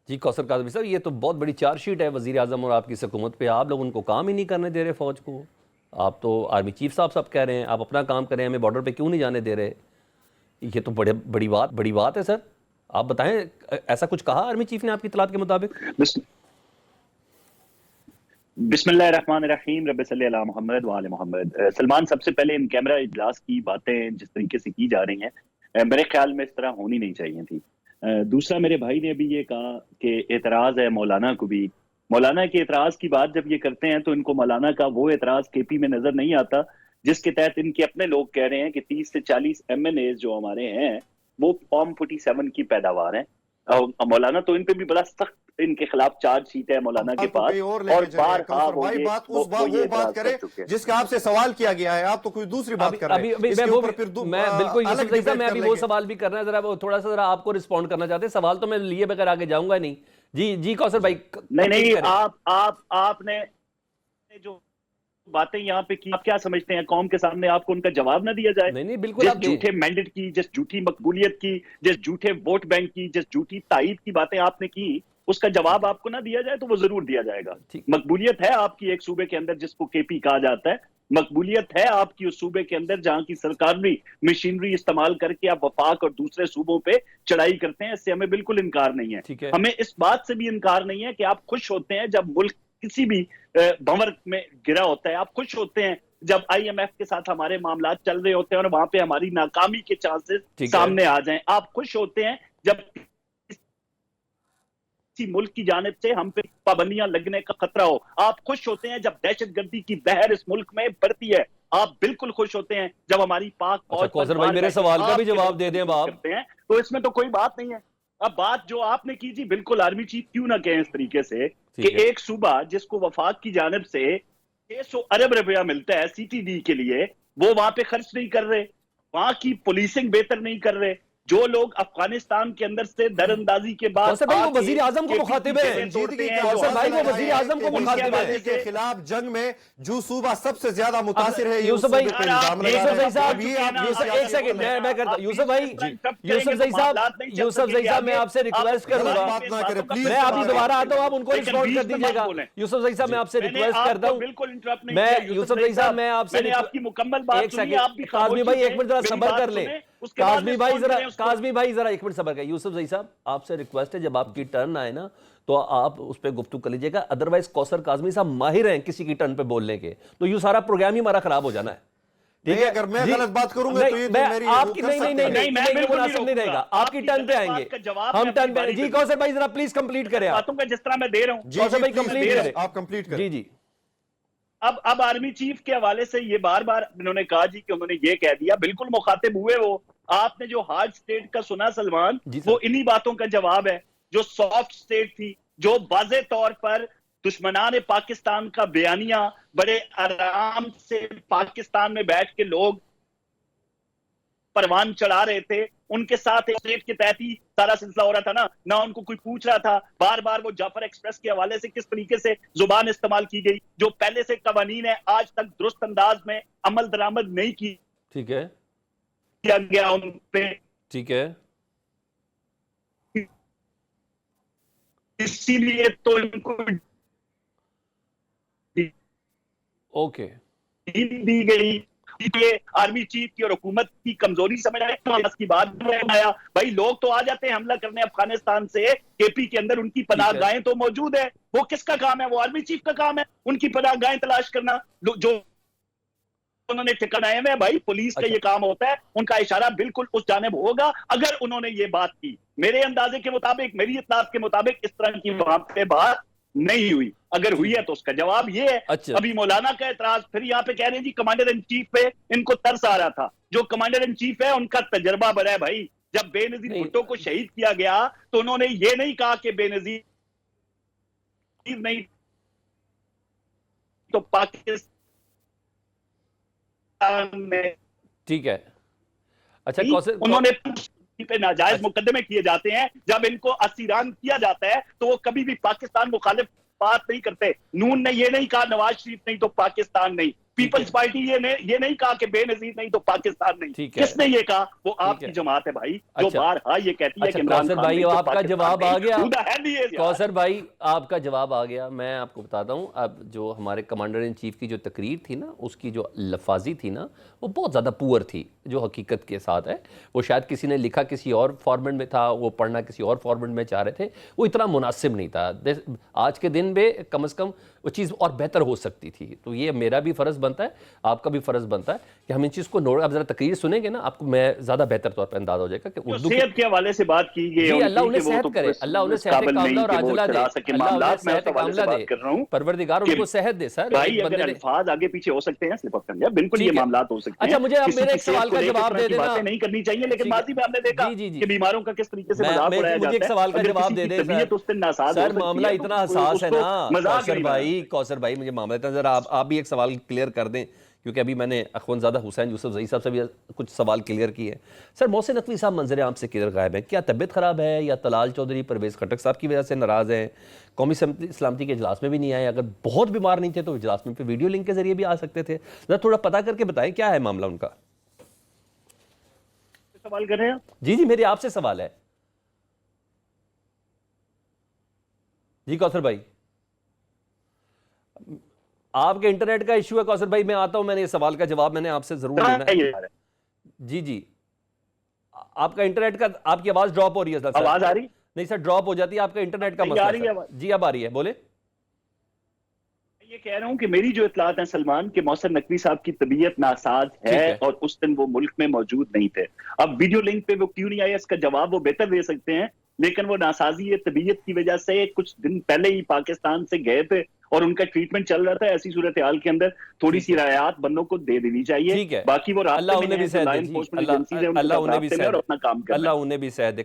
जी कौसर काज़मी साहब, ये तो बहुत बड़ी चार्जशीट है वज़ीर आज़म और आपकी हुकूमत पे। आप लोग उनको काम ही नहीं करने दे रहे फ़ौज को। आप तो आर्मी चीफ साहब सब कह रहे हैं आप अपना काम करें, हमें बॉर्डर पे क्यों नहीं जाने दे रहे? ये तो बड़ी बात है सर। आप बताएं, ऐसा कुछ कहा आर्मी चीफ ने आपकी इत्तलात के मुताबिक? बिस्मिल्लाहिर्रहमानिर्रहीम, रब्बि सल्ली अला मोहम्मद व आले मोहम्मद। सलमान, सबसे पहले इन कैमरा इजलास की बातें जिस तरीके से की जा रही हैं, मेरे ख्याल में इस तरह होनी नहीं चाहिए थी। दूसरा, मेरे भाई ने अभी ये कहा कि एतराज है मौलाना को भी। मौलाना के एतराज की बात जब ये करते हैं तो इनको मौलाना का वो एतराज केपी में नजर नहीं आता जिसके तहत इनके अपने लोग कह रहे हैं कि 30 से 40 MNAs जो हमारे हैं वो फॉर्म 47 की पैदावार है। मौलाना तो इन पे भी बड़ा सख्त इनके खिलाफ चार्जशीट है मौलाना के पास, और बार वो बात करे जिसका आपसे सवाल किया गया है, आप तो कोई दूसरी बात कर रहे हैं। मैं बिल्कुल मैं अभी वो सवाल भी करना है, जरा थोड़ा सा जरा आपको रिस्पॉन्ड करना चाहते हैं। सवाल तो मैं लिए बगैर आगे जाऊंगा नहीं। जी कौसर भाई। नहीं, आपने जो बातें यहाँ पे की, आप क्या समझते हैं कौम के सामने आपको उनका जवाब ना दिया जाए? नहीं बिल्कुल। जिस झूठे मैंडेट की, जिस झूठी मकबूलियत की, जिस झूठे वोट बैंक की, जिस झूठी तायीद की बातें आपने की, उसका जवाब आपको ना दिया जाए तो वो जरूर दिया जाएगा। मकबूलियत है आपकी एक सूबे के अंदर जिसको केपी कहा जाता है, मकबूलियत है आपकी उस सूबे के अंदर जहां की सरकारी मशीनरी इस्तेमाल करके आप वफाक और दूसरे सूबों पे चढ़ाई करते हैं। इससे हमें बिल्कुल इनकार नहीं है। हमें इस बात से भी इनकार नहीं है कि आप खुश होते हैं जब मुल्क किसी भी भंवर में गिरा होता है। आप खुश होते हैं जब IMF के साथ हमारे मामला चल रहे होते हैं और वहां पे हमारी नाकामी के चांसेस सामने आ जाएं। आप खुश होते हैं जब किसी मुल्क की जानिब से हम पे पाबंदियां लगने का खतरा हो। आप खुश होते हैं जब दहशतगर्दी की बहर इस मुल्क में बढ़ती है। आप बिल्कुल खुश होते हैं जब हमारी पाक फौज कौसर भाई मेरे सवाल का भी जवाब दे दें आप। तो इसमें तो कोई बात नहीं है। अब बात जो आपने की जी, बिल्कुल आर्मी चीफ क्यों ना कहें इस तरीके से कि एक सूबा जिसको वफाक की जानिब से 600 अरब रुपया मिलता है CTD के लिए, वो वहां पे खर्च नहीं कर रहे, वहां की पुलिसिंग बेहतर नहीं कर रहे। जो लोग अफगानिस्तान के अंदर से दरअंदाजी के बाद वजीर आजम को मुखातिब है, वजीर आजम को मुखातिब है के खिलाफ जंग में जो सूबा सबसे ज्यादा मुतासिर है यूसुफ भाई साहब, एक सेकंड मैं करता हूं। यूसुफ भाई साहब मैं आपसे रिक्वेस्ट करूंगा, मैं अभी दोबारा आता हूं, आप उनको रिस्पॉन्ड कर दीजिएगा। यूसुफ भाई साहब मैं आपसे रिक्वेस्ट करता हूं, यूसुफ भाई साहब मैं आपसे आपकी मुकम्मल बात सुनी। काज़मी भाई एक मिनट जरा सब्र कर लें। काज़मी भाई जरा एक मिनट सब्र करें। यूसुफ ज़ई साहब आपसे रिक्वेस्ट है, जब आपकी टर्न आए ना तो आप उस पर गुफ्तगू कर लीजिएगा। अदरवाइज कौसर काज़मी साहब माहिर हैं किसी की टर्न पे बोलने के, तो ये सारा प्रोग्राम ही हमारा खराब हो जाना है। ठीक है, अगर मैं गलत बात करूंगा तो ये तो मेरी आपकी नहीं मुनासिब नहीं रहेगा। आपकी टर्न पे आएंगे हम, टर्न पे। जी कौसर भाई जरा प्लीज कंप्लीट करें आप, जिस तरह मैं दे रहा हूं। कौसर भाई कंप्लीट करें, आप कंप्लीट करें। जी अब आर्मी चीफ के हवाले से ये बार बार इन्होंने कहा जी कि उन्होंने ये कह दिया, बिल्कुल मुखातिब हुए वो। आपने जो हार्ड स्टेट का सुना सलमान, वो इन्हीं बातों का जवाब है। जो सॉफ्ट स्टेट थी, जो वाज़े तौर पर दुश्मनान पाकिस्तान का बयानिया बड़े आराम से पाकिस्तान में बैठ के लोग परवान चढ़ा रहे थे, उनके साथ एक स्टेट के तहत ही सारा सिलसिला हो रहा था ना उनको कोई पूछ रहा था। बार बार वो जाफर एक्सप्रेस के हवाले से किस तरीके से जुबान इस्तेमाल की गई, जो पहले से कवानीन है आज तक दुरुस्त अंदाज में अमल दरामद नहीं की, ठीक है, किया गया उन पे, ठीक है। इसीलिए तो इनको ओके दी गई। ये आर्मी चीफ की और हुकूमत की कमजोरी समझ आए की बात आया। भाई लोग तो आ जाते हैं हमला करने अफगानिस्तान से, केपी के अंदर उनकी पनाहगाहें तो मौजूद है। वो किसका काम है? वो आर्मी चीफ का काम है उनकी पनाहगाहें तलाश करना, जो उन्होंने ठिकाने में। भाई पुलिस का ये काम होता है, उनका इशारा बिल्कुल उस जानिब होगा। अगर उन्होंने ये बात की, मेरे अंदाजे के मुताबिक, मेरी इत्तलात के मुताबिक इस तरह की वहां पे बात नहीं हुई। अगर हुई है तो उसका जवाब ये है। अच्छा। अभी मौलाना का एतराज, फिर यहाँ पे कह रहे हैं जी कमांडर इन चीफ पे इनको तरस आ रहा था। जो कमांडर इन चीफ है उनका तजर्बा बड़ा है भाई। जब बेनजीर भुट्टो को शहीद किया गया तो उन्होंने ये नहीं कहा कि बेनजीर नहीं तो पाकिस्तान में, ठीक है। अच्छा उन्होंने पे नाजायज मुकदमे किए जाते हैं। जब इनको असीरान किया जाता है तो वो कभी भी पाकिस्तान मुखालिफ बात नहीं करते। नून ने ये नहीं कहा नवाज शरीफ नहीं तो पाकिस्तान नहीं, पीपल्स पार्टी ये नहीं कहा कि बेनजीर नहीं तो पाकिस्तान नहीं। ठीक है। किसने ये कहा? वो आपकी जमात है भाई, जो अच्छा। बारहा ये कहती है कि अच्छा, इमरान कौसर खान भाई नहीं तो आपका पाकिस्तान जवाब आ नहीं। गया। Who the hell he is यार? कौसर भाई आपका जवाब आ गया। मैं आपको बताता हूँ, अब जो हमारे कमांडर इन चीफ की जो तकरीर थी ना, उसकी जो लफाजी थी ना, वो बहुत ज़्यादा पुअर थी जो हकीकत के साथ है। वो शायद किसी ने लिखा किसी और फॉर्मेट में था, वो पढ़ना किसी और फॉर्मेट में चाह रहे थे, वो इतना मुनासिब नहीं था। आज के दिन में कम से कम वो चीज़ और बेहतर हो सकती थी। तो ये मेरा भी फ़र्ज़ बनता है, आपका भी फ़र्ज़ बनता है कि हम इन चीज़ को नोट। अब ज़रा तकरीर सुनेंगे ना, आपको मैं ज़्यादा बेहतर तौर पर अंदाज़ा हो जाएगा कि उर्दू सेहत के हवाले से बात की गई। जी, अल्लाह उन्हें सेहत करे, अल्लाह उन्हें सेहत कामला और आजला दे, अल्लाह उन्हें सेहत कामला दे, परवरदिगार उनको सेहत दे। सर भाई अगर अल्फाज आगे पीछे हो सकते हैं, स्लिप ऑफ टंग है, बिल्कुल ये मामला हो सकते हैं। अच्छा, मुझे अब मेरे एक सवाल का जवाब दे देना। बातें नहीं करनी चाहिए, लेकिन माजी में हमने देखा कि बीमारों का किस तरीके से मजाक उड़ाया जाता है। मुझे एक सवाल का जवाब दे दे सर, मामला इतना हसास है ना। कौसर भाई मुझे मामला इतना, जरा आप भी एक सवाल क्लियर कर दें, क्योंकि अभी मैंने अखवंजादा हुसैन यूसुफ ज़ई साहब से भी कुछ सवाल क्लियर किए। सर, मोहसिन नकवी साहब मंजर आम से किधर गायब हैं? क्या तबीयत ख़राब है या तलाल चौधरी परवेज़ खटक साहब की वजह से नाराज़ हैं? कौमी सलामती के इजलास में भी नहीं आए। अगर बहुत बीमार नहीं थे तो इजलास में वीडियो लिंक के जरिए भी आ सकते थे। जरा थोड़ा पता करके बताएं क्या है मामला उनका। सवाल कर रहे हैं? जी जी, मेरे आपसे सवाल है जी कौसर भाई। आपके इंटरनेट का इशू है कौसर भाई, मैं आता हूं, मैंने ये सवाल का जवाब मैंने आपसे जरूर लेना है। जी जी, आपका इंटरनेट का, आपकी आवाज ड्रॉप हो रही है सर। आवाज आ रही? नहीं सर, ड्रॉप हो जाती है, आपका इंटरनेट का मसला है। जी अब आ रही है, बोले। ये कह रहा हूं कि मेरी जो इतलात है सलमान के मोहसिन नकवी साहब की तबीयत नासाज है और उस दिन वो मुल्क में मौजूद नहीं थे। अब वीडियो लिंक पे वो क्यों नहीं आए, इसका जवाब वो बेहतर दे सकते हैं, लेकिन वो नासाजी तबीयत की वजह से कुछ दिन पहले ही पाकिस्तान से गए थे और उनका ट्रीटमेंट चल रहा था। ऐसी सूरत हाल के अंदर थोड़ी सी रायत बंदों को दे देनी चाहिए। बाकी वो अल्लाह उन्हें भी सेहत दे, और अपना काम कर, अल्लाह उन्हें भी सेहत दे।